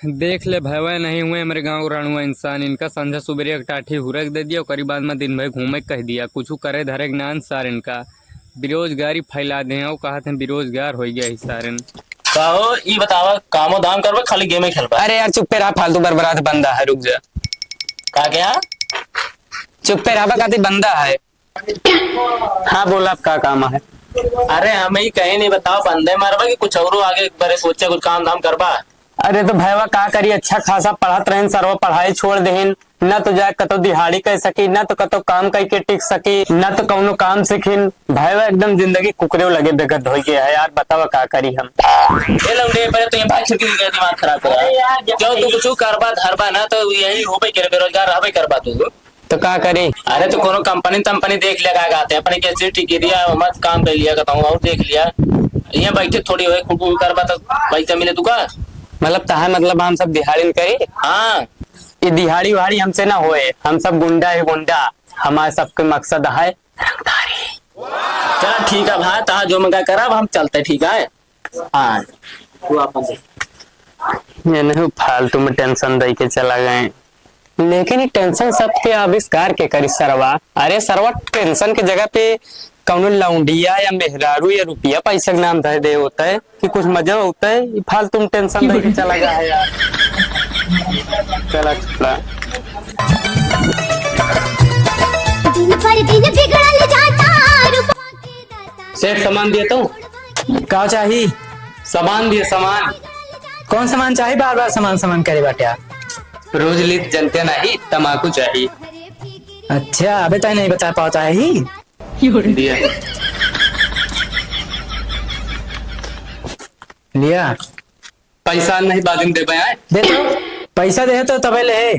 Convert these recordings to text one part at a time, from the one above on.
देख ले भैया नहीं हुए मेरे गांव रणुआ इंसान इनका संझा सुबेरे एक टाठी हुरक दे दिया और करीब बाद में दिन भर घूमे कह दिया कुछ करे धरे ज्ञान सार इनका बेरोजगारी फैला दे और कहा थे बेरोजगार हो गया ही सारन। कहो ई बतावा कामो दाम करबा खाली गेम ही खेलबा। अरे यार चुप पे रहा, फालतू बरबरात बंदा है, रुक जा। का क्या? चुप पे रहा, काती बंदा है। हाँ बोला, अब का काम है? अरे हमें ही कहीं नहीं बताओ बंदे मारबा कि कुछ और आगे बड़े सोचे कुछ काम धाम करबा। अरे तो भैया का करी, अच्छा खासा पढ़त रहन, सर्व पढ़ाई छोड़ देहिन, न तो जाए कतो दिहाड़ी कर सकी, न तो कतो काम करके टिक सकी, न तो कौनो काम सीखिन। भैया एकदम जिंदगी कुकरे लगे बेगत हो गया है यार, बतावा का करी हम। ये लौंडे पहले तो ये भाई छिड़की के दिमाग खराब करा यार, क्यों तू कुछ करबा धरबा ना तो यही हो पे करे बेरोजगार रहबे करबा तू। तो का करी? अरे तो कोनो कंपनी देख लिया का आते अपने कैसे टिकी दिया मत काम कर लिया कहता हूँ और देख लिया ये बैठे थोड़ी हो खुद करबा तो पैसा मिले तू का मतलब तहा मतलब हम सब दिहाड़ी करी? हाँ ये दिहाड़ी उहाड़ी हमसे ना होए, हम सब गुंडा है गुंडा, हमारे सबके मकसद है चल ठीक है भाई तहा जो मंगा करा अब हम चलते ठीक है। हाँ तू अपन ये नहीं फालतू में टेंशन दे के चला गए, लेकिन ये टेंशन सबके आविष्कार के करी सरवा। अरे सरवा टेंशन की जगह पे कौनो लौंडिया या मेहरारू या रुपया पैसा के नाम दे होता है कि कुछ मजा होता है, ये फालतू में टेंशन दे के चला गया है यार। चला चला सेठ सामान दिए तो का चाहिए? सामान दिए सामान। कौन सामान चाहिए? बार बार सामान सामान करे बाटे। रोज लित जनते नहीं, तमाकू चाहिए। अच्छा अबे तो नहीं बता पाता है ही दिया लिया। पैसा नहीं बाद में दे पाए। दे तो पैसा दे तो तबे ले,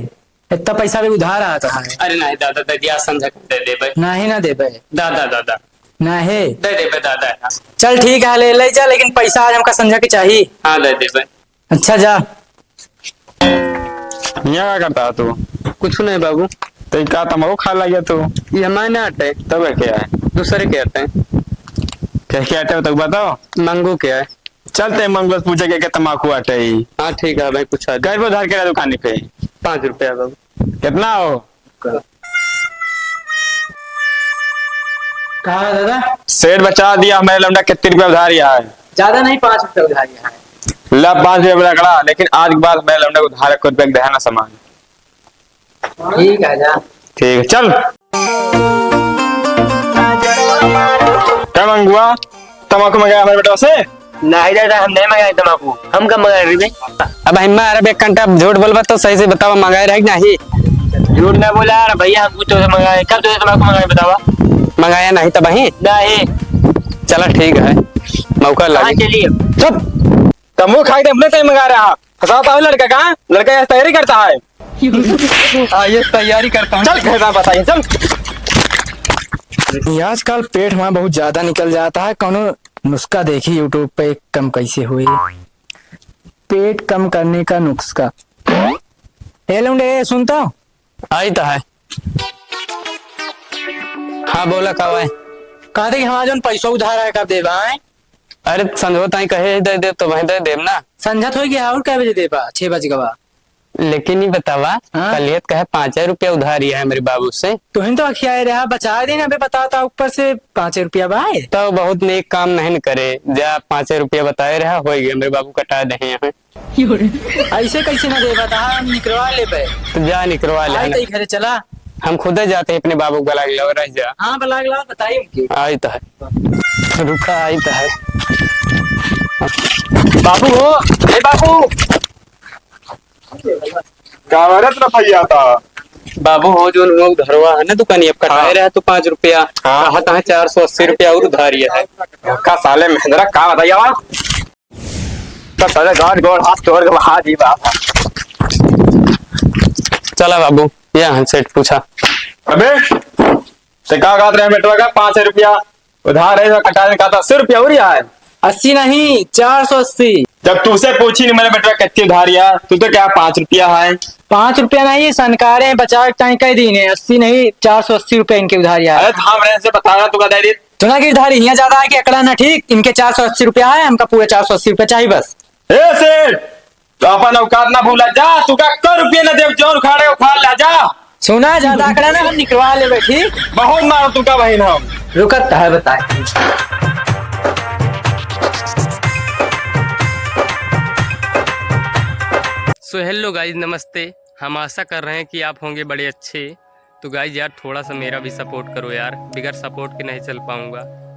इतना पैसा भी उधार आता है। अरे नहीं दादा ददिया समझा दे दे भाई। नहीं ना दे पाए दादा दादा नहीं दे दे भाई दादा। चल ठीक है ले ले जा, लेकिन पैसा आज हमका समझा के चाहिए। हाँ दे दे भाई। अच्छा जा। यहाँ क्या करता है तू? कुछ नहीं बाबू। तो क्या तम्बाकू खा लगा तू? ये हमारे ना आटे तब क्या है? दूसरे के आते हैं। क्या क्या आटे हो तक बताओ। मंगू क्या है? चलते मंगल पूछे क्या तम्बाकू आटे ही। हाँ ठीक है भाई पूछा। घर पे उधार के दुकान पे 5 रुपया बाबू। कितना हो? कहा है दादा? सेठ बचा दिया हमारे लौंडा कितने रुपया उधार है? ज्यादा नहीं, 5 रुपया उधार है। ला 5 रुपया लकड़ा, लेकिन आज के बाद मेरे लौंडा को उधार को रुपया देना सामान। ठीक है जा। ठीक है चल। क्या मंगुआ? तम्बाकू मंगाया हमारे बेटा से? नहीं दादा हम नहीं मंगाए तम्बाकू, हम कब मंगाए रहे? अब हिम्मा अरब एक घंटा झूठ बोलबा तो सही से बतावा मंगाए रहे नहीं? झूठ नहीं बोला यार भैया, हम तो मंगाए। कब तो तम्बाकू मंगाए बतावा? मंगाया नहीं तब ही नहीं। चला ठीक है, मौका लगे। चलिए चुप। तम्बाकू खाई अपने से मंगा रहा फसाता है लड़का का? लड़का ऐसा तैयारी करता है। ये तैयारी करता हूँ। चल घर बताइए चल। आजकल पेट में बहुत ज्यादा निकल जाता है, कौनो नुस्खा देखी यूट्यूब पे कम कैसे हुई पेट कम करने का नुस्खा। ए लौंडे सुनता आई तो है। हाँ बोला कब है? कहा थे कि हमारा जो पैसा उधार है कब देबा है? अरे संजो ताई कहे दे दे तो वही दे देव ना। संझत हो गया और क्या बजे देबा? 6 बजे का। लेकिन ये बतावा हाँ? कलियत कहे 5 रुपया उधारी है मेरे बाबू से। तो हिन तो अखियाए रहा बचा देना बे, बताता ऊपर से 5 रुपया भाई। तो बहुत नेक काम नहीं करे, जा 5 रुपया बताए रहा हो गया मेरे बाबू कटा दे यहाँ। ऐसे कैसे ना देबा? था हम निकलवा ले पे। तो जा निकलवा आई ले। तई घरे चला। हम खुद जाते हैं अपने बाबू को बुला के रह जा। हाँ बला गला बताइए उनकी। आई तो है, रुका आई तो है। बाबू हो ए बाबू क्या भैया था? बाबू हो जो उधरवा है ना दुकान अब कटाए रहा तो 5 रुपया। हाँ। कहा 480 रुपया और उधारी है। का साले महेंद्रा का बताइए तो साले गाड़ गोड़ हाथ तोड़ के बाहर जी बाबा। चला बाबू यहाँ सेठ पूछा। अबे ते का गात रहे बेटवा का 5 रुपया उधार है, कटाने का था 80 रुपया हो रहा है। 80 नहीं 480। जब तुझसे पूछी नहीं मेरे बेटवा कितनी उधारिया तू तो क्या 5 रुपया है? 5 रुपया नहीं, सनकारे 50 टाइम कह दी ने। 80 नहीं 480 रुपए इनके उधारी है। अरे थाम रहे से बताया तू का दे दी। सुना की उधारी यहाँ ज्यादा है कि अकड़ा ना ठीक? इनके 480 रुपया है, हमका पूरे 480 रुपया चाहिए बस। ए सेठ तो अपन औकात ना भूला जा, तू का कर रुपये ना देव, जोन उखाड़े उखाड़ ला जा। सुना ज्यादा आंकड़ा ना हम निकलवा ले बैठी। बहुत मारो तू का बहन हम। रुकत है बताए। सो हेलो गाइज, नमस्ते। हम आशा कर रहे हैं कि आप होंगे बड़े अच्छे। तो गाइज यार थोड़ा सा मेरा भी सपोर्ट करो यार, बिगैर सपोर्ट के नहीं चल पाऊंगा।